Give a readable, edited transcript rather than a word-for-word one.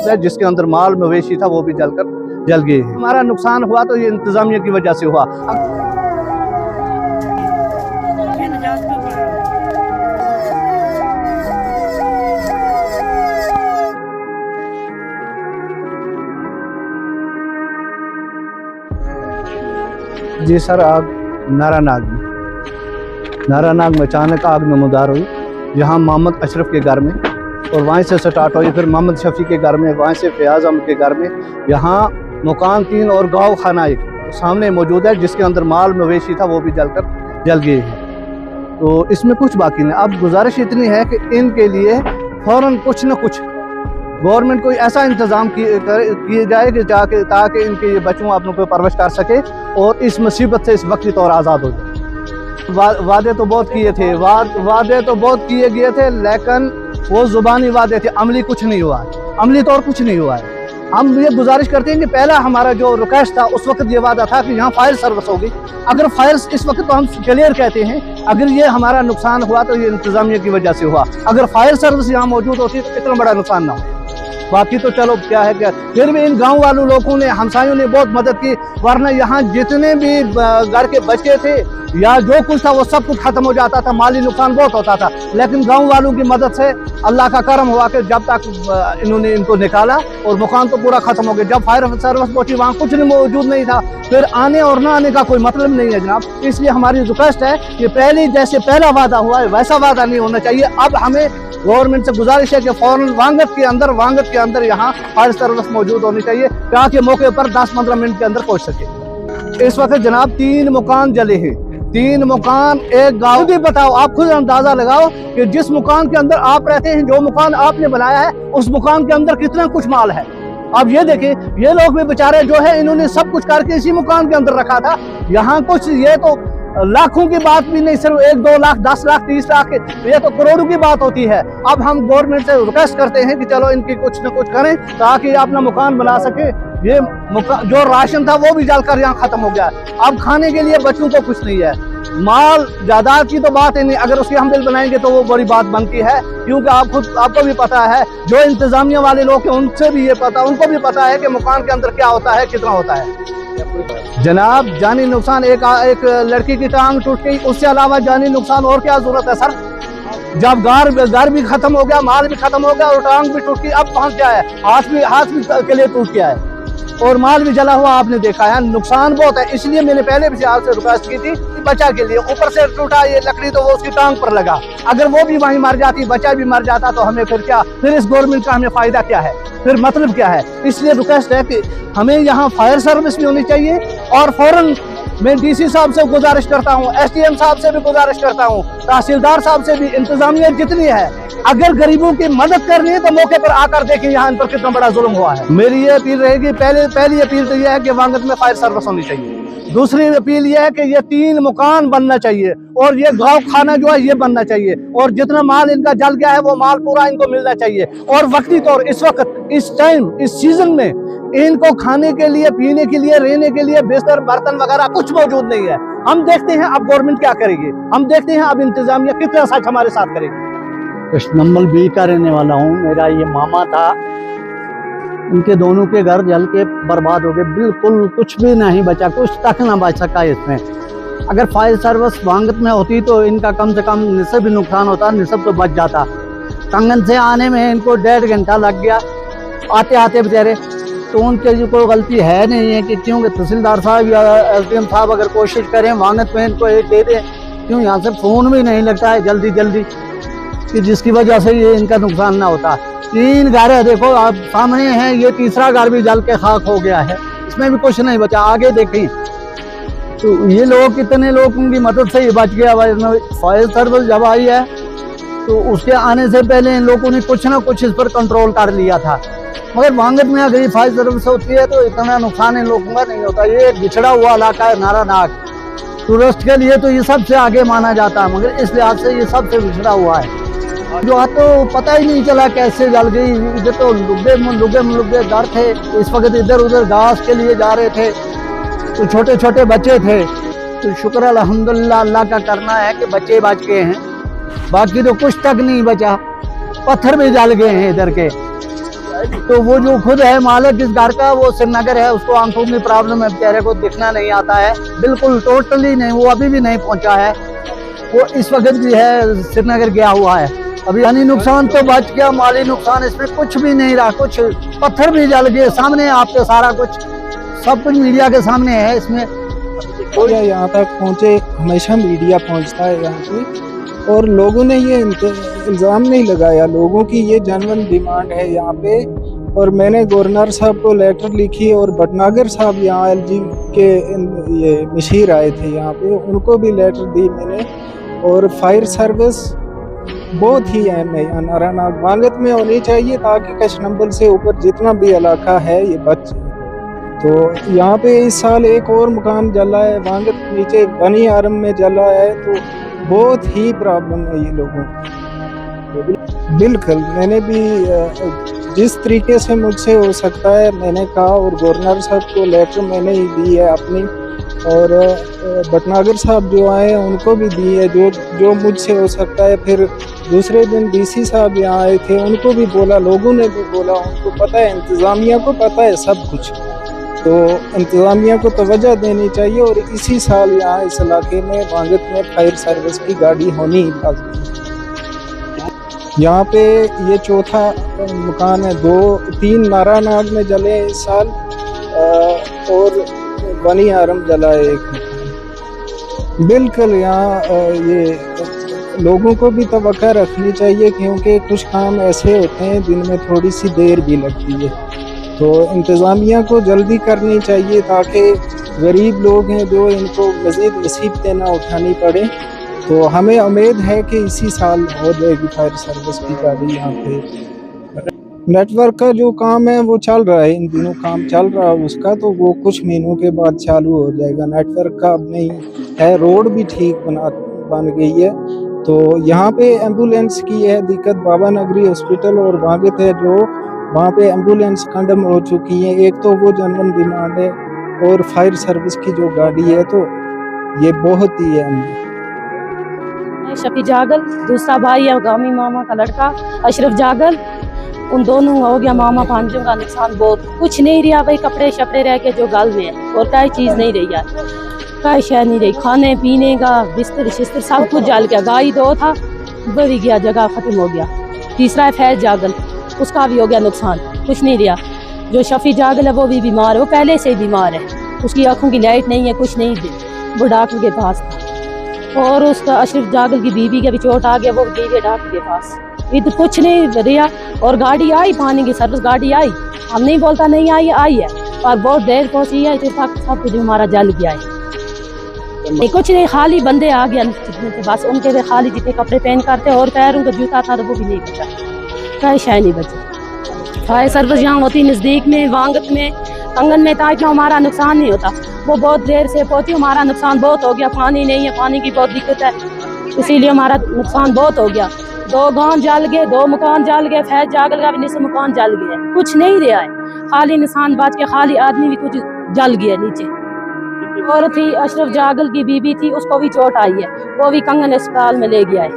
मौजूद है, जिसके अंदर माल मवेशी था वो भी जल गए हैं। हमारा नुकसान हुआ तो ये इंतजामिया की वजह से हुआ। जी सर, आग नारानाग में अचानक आग नमूदार हुई। यहाँ मोहम्मद अशरफ के घर में, और वहीं से स्टार्ट हुई, फिर मोहम्मद शफी के घर में, वहीं से फयाज अहमद के घर में। यहाँ मकान 3 और गाँव खाना एक सामने मौजूद है, जिसके अंदर माल मवेशी था वो भी जल गए हैं। तो इसमें कुछ बाकी नहीं। अब गुजारिश इतनी है कि इनके लिए फ़ौरन कुछ न कुछ गवर्नमेंट को ऐसा इंतज़ाम किए जाए कि ताकि इनके बच्चों अपनों को परवरिश कर सके और इस मुसीबत से इस वक्ती तौर आज़ाद हो जाए। वादे तो बहुत किए थे, वादे तो बहुत किए गए थे, लेकिन वो ज़ुबानी वादे थे, अमली कुछ नहीं हुआ, अमली तौर कुछ नहीं हुआ है। हम ये गुजारिश करते हैं कि पहला हमारा जो रिक्वेस्ट था उस वक्त ये वादा था कि यहाँ फायर सर्विस होगी। अगर फायर इस वक्त तो हम क्लियर कहते हैं, अगर ये हमारा नुकसान हुआ तो ये इंतजामिया की वजह से हुआ। अगर फायर सर्विस यहाँ मौजूद होती तो इतना बड़ा नुकसान ना हो। बाकी तो चलो क्या है क्या, फिर भी इन गांव वालों लोगों ने, हमसायों ने बहुत मदद की, वरना यहाँ जितने भी घर के बच्चे थे या जो कुछ था वो सब कुछ खत्म हो जाता था, माली नुकसान बहुत होता था। लेकिन गांव वालों की मदद से अल्लाह का करम हुआ कि जब तक इन्होंने इनको निकाला और मकान तो पूरा खत्म हो गया। जब फायर सर्विस पहुंची वहाँ कुछ मौजूद नहीं था, फिर आने और ना आने का कोई मतलब नहीं है जनाब। इसलिए हमारी रिक्वेस्ट है कि जैसे पहला वादा हुआ है वैसा वादा नहीं होना चाहिए। अब हमें गवर्नमेंट से गुजारिश है कि फौरन वांगत के अंदर यहाँ फायर सर्विस मौजूद होनी चाहिए, ताकि मौके पर 10-15 मिनट के अंदर पहुँच सके। इस वक्त जनाब 3 मकान जले हैं, 3 मकान एक गाँव। भी बताओ, आप खुद अंदाजा लगाओ कि जिस मकान के अंदर आप रहते हैं, जो मकान आपने बनाया है, उस मकान के अंदर कितना कुछ माल है। अब ये देखिए, ये लोग भी बेचारे जो है इन्होंने सब कुछ करके इसी मकान के अंदर रखा था। यहाँ कुछ ये तो लाखों की बात भी नहीं, सिर्फ 1-2 लाख, 10 लाख, 30 लाख, ये तो करोड़ों की बात होती है। अब हम गवर्नमेंट से रिक्वेस्ट करते हैं कि चलो इनकी कुछ न कुछ करें ताकि अपना मकान बना सके। ये जो राशन था वो भी जलकर यहाँ खत्म हो गया। अब खाने के लिए बच्चों को कुछ नहीं है। माल जायदाद की तो बात ही नहीं, अगर उसके हम बिल बनाएंगे तो वो बड़ी बात बनती है, क्योंकि आपको भी पता है, जो इंतजामिया वाले लोग हैं उनको भी पता है कि मकान के अंदर क्या होता है, कितना होता है। जनाब जानी नुकसान, एक लड़की की टांग टूट गई, उससे अलावा जानी नुकसान और क्या जरूरत है सर। जब घर भी खत्म हो गया, माल भी खत्म हो गया और टांग भी टूट गई, अब कहाँ क्या है, हाथ भी के लिए टूट गया है और माल भी जला हुआ आपने देखा है। नुकसान बहुत है, इसलिए मैंने पहले भी आपसे रिक्वेस्ट की थी बचा के लिए। ऊपर से टूटा ये लकड़ी तो वो उसकी टांग पर लगा, अगर वो भी वहीं मर जाती, बच्चा भी मर जाता, तो हमें फिर क्या, फिर इस गवर्नमेंट का हमें फायदा क्या है, फिर मतलब क्या है। इसलिए रिक्वेस्ट है कि हमें यहाँ फायर सर्विस भी होनी चाहिए और फौरन मैं डीसी साहब से गुजारिश करता हूँ, SDM साहब से भी गुजारिश करता हूँ, तहसीलदार साहब से भी, इंतजामिया जितनी है, अगर गरीबों की मदद करनी है तो मौके पर आकर देखें यहाँ इन पर कितना बड़ा जुल्म हुआ है। मेरी ये अपील रहेगी, पहली अपील तो यह है कि वांगत में फायर सर्विस होनी चाहिए। दूसरी अपील यह है कि ये 3 मकान बनना चाहिए और ये गाँव खाना जो है ये बनना चाहिए, और जितना माल इनका जल गया है वो माल पूरा इनको मिलना चाहिए। और वक्ती तौर इस वक्त, इस टाइम, इस सीजन में इनको खाने के लिए, पीने के लिए, रहने के लिए बिस्तर, बर्तन वगैरह कुछ मौजूद नहीं है। हम देखते हैं अब गवर्नमेंट क्या करेगी, हम देखते हैं अब इंतजामिया कितना सच हमारे साथ करेगी। नंबल 20 का रहने वाला हूँ। मेरा ये मामा था, उनके दोनों के घर जल के बर्बाद हो गए, बिल्कुल कुछ भी नहीं बचा, कुछ तक ना बच सका इसमें। अगर फायर सर्विस वांगत में होती तो इनका कम से कम निसब भी नुकसान होता, निसब तो बच जाता। कंगन से आने में इनको 1.5 घंटा लग गया आते आते बेचारे। तो उनके जो कोई गलती है नहीं है कि क्योंकि तहसीलदार साहब या SDM साहब अगर कोशिश करें वांगत में इनको एक दे दें, क्यों यहाँ से फ़ोन भी नहीं लगता है जल्दी कि जिसकी वजह से ये इनका नुकसान ना होता। 3 घर है, देखो आप सामने हैं, ये तीसरा घर भी जल के खाक हो गया है, इसमें भी कुछ नहीं बचा। आगे देखें तो ये लोग, कितने लोगों की मदद से ये बच गया। फायर सर्विस जब आई है तो उसके आने से पहले इन लोगों ने कुछ ना कुछ इस पर कंट्रोल कर लिया था, मगर वांगत में अगर फायर सर्विस होती है तो इतना नुकसान इन लोगों का नहीं होता। ये बिछड़ा हुआ इलाका है नारानाग, टूरिस्ट के लिए तो ये सबसे आगे माना जाता है, मगर इस लिहाज से ये सबसे बिछड़ा हुआ है। जो तो पता ही नहीं चला कैसे जल गई। इधर तो लुगे घर थे, इस वक्त इधर उधर घास के लिए जा रहे थे, तो छोटे छोटे बच्चे थे। तो शुक्र अल्हम्दुलिल्लाह अल्लाह का करना है कि बच्चे बच गए हैं, बाकी तो कुछ तक नहीं बचा। पत्थर भी जल गए हैं इधर के। तो वो जो खुद है मालिक इस घर का, वो श्रीनगर है, उसको आंखों में प्रॉब्लम है, बेचारे को दिखना नहीं आता है, बिल्कुल टोटली नहीं, वो अभी भी नहीं पहुंचा है। वो इस वक्त भी है श्रीनगर गया हुआ है। अभी यानी नुकसान तो बच गया, माली नुकसान इसमें कुछ भी नहीं रहा, कुछ पत्थर भी जल गए सामने आपके, सारा कुछ सब कुछ मीडिया के सामने है। इसमें यहाँ तक पहुँचे, हमेशा मीडिया पहुँचता है यहाँ पे, और लोगों ने ये इल्ज़ाम नहीं लगाया, लोगों की ये जेन्युइन डिमांड है यहाँ पे। और मैंने गवर्नर साहब को लेटर लिखी, और भटनागर साहब यहाँ एलजी के ये मशीर आए थे यहाँ पे, उनको भी लेटर दी मैंने। और फायर सर्विस बहुत ही अहम है यहाँ नारानाग वांगत में होनी चाहिए, ताकि कशनंबल से ऊपर जितना भी इलाका है ये बच। तो यहाँ पे इस साल एक और मकान जला है, वांगत नीचे बनी आरम में जला है, तो बहुत ही प्रॉब्लम है ये लोगों को। बिल्कुल, मैंने भी जिस तरीके से मुझसे हो सकता है मैंने कहा, और गवर्नर साहब को लेटर मैंने ही दी है अपनी, और भटनागर साहब जो आए उनको भी दी है जो मुझसे हो सकता है। फिर दूसरे दिन डीसी साहब यहाँ आए थे, उनको भी बोला, लोगों ने भी बोला, उनको पता है, इंतज़ामिया को पता है सब कुछ। तो इंतज़ामिया को तवज्जो देनी चाहिए, और इसी साल यहाँ इस इलाके में वांगत में फायर सर्विस की गाड़ी होनी ही लाज़मी है। यहाँ पे ये चौथा मकान है, 2-3 नारानाग में जले इस साल, और बनी आरम जला है एक मकान। बिल्कुल यहाँ ये लोगों को भी तवक्को रखनी चाहिए, क्योंकि कुछ काम ऐसे होते हैं जिनमें थोड़ी सी देर भी लगती है। तो इंतज़ामिया को जल्दी करनी चाहिए, ताकि गरीब लोग हैं जो इनको मज़ीद मुसीबतें ना उठानी पड़े। तो हमें उम्मीद है कि इसी साल हो जाएगी फायर सर्विस की गाड़ी यहाँ पे। नेटवर्क का जो काम है वो चल रहा है, इन दिनों काम चल रहा है उसका, तो वो कुछ महीनों के बाद चालू हो जाएगा। नेटवर्क का अब नहीं है, रोड भी ठीक बन गई है। तो यहाँ पे एम्बुलेंस की है दिक्कत, बाबा नगरी हॉस्पिटल और वांगत है, जो वहाँ पे एम्बुलेंस खत्म हो चुकी है। एक तो वो जनरल डिमांड है, और फायर सर्विस की जो गाड़ी है, तो ये बहुत ही अहम है। शफी जागल, दूसरा भाई है गामी मामा का लड़का अशरफ जागल, उन दोनों हो गया मामा भांजों का नुकसान बहुत। कुछ नहीं रहा भाई, कपड़े शपड़े रह के जो गाल में है, और कोई चीज़ नहीं रही यार, कोई शय नहीं रही, खाने पीने का बिस्तर शिस्तर सब कुछ जल गया। गाय 2 था वो भी गया, जगह खत्म हो गया। तीसरा है फैज जागल, उसका भी हो गया नुकसान, कुछ नहीं रहा। जो शफी जागल है वो भी बीमार है, वो पहले से ही बीमार है, उसकी आँखों की लाइट नहीं है, कुछ नहीं, वो डॉक्टर के पास था। और उसका अशरफ जागल की बीवी के भी चोट आ गया, वो गई है डॉक्टर के पास। इधर कुछ नहीं रहा। और गाड़ी आई, पानी की सर्विस गाड़ी आई, हम नहीं बोलता नहीं आई है, और बहुत देर पहुंची है, सब कुछ हमारा जल गया है। कुछ नहीं, खाली बंदे आ गया बस, उनके भी खाली जितने कपड़े पहन करते, और पैरों का जूता था वो भी नहीं बचा, कोई शय नहीं बची। फायर सर्विस यहाँ होती नज़दीक में, वांगत में, कंगन में, ताकि हमारा नुकसान नहीं होता। वो बहुत देर से पहुंची, हमारा नुकसान बहुत हो गया। पानी नहीं है, पानी की बहुत दिक्कत है, इसीलिए हमारा नुकसान बहुत हो गया। 2 गांव जल गए, 2 मकान जल गए, फैज जागल का भी नीचे मकान जल गया, कुछ नहीं रहा है, खाली निशान बच के, खाली आदमी भी कुछ जल गया नीचे। और थी अशरफ जागल की बीबी थी, उसको भी चोट आई है, वो भी कंगन अस्पताल में ले गया है।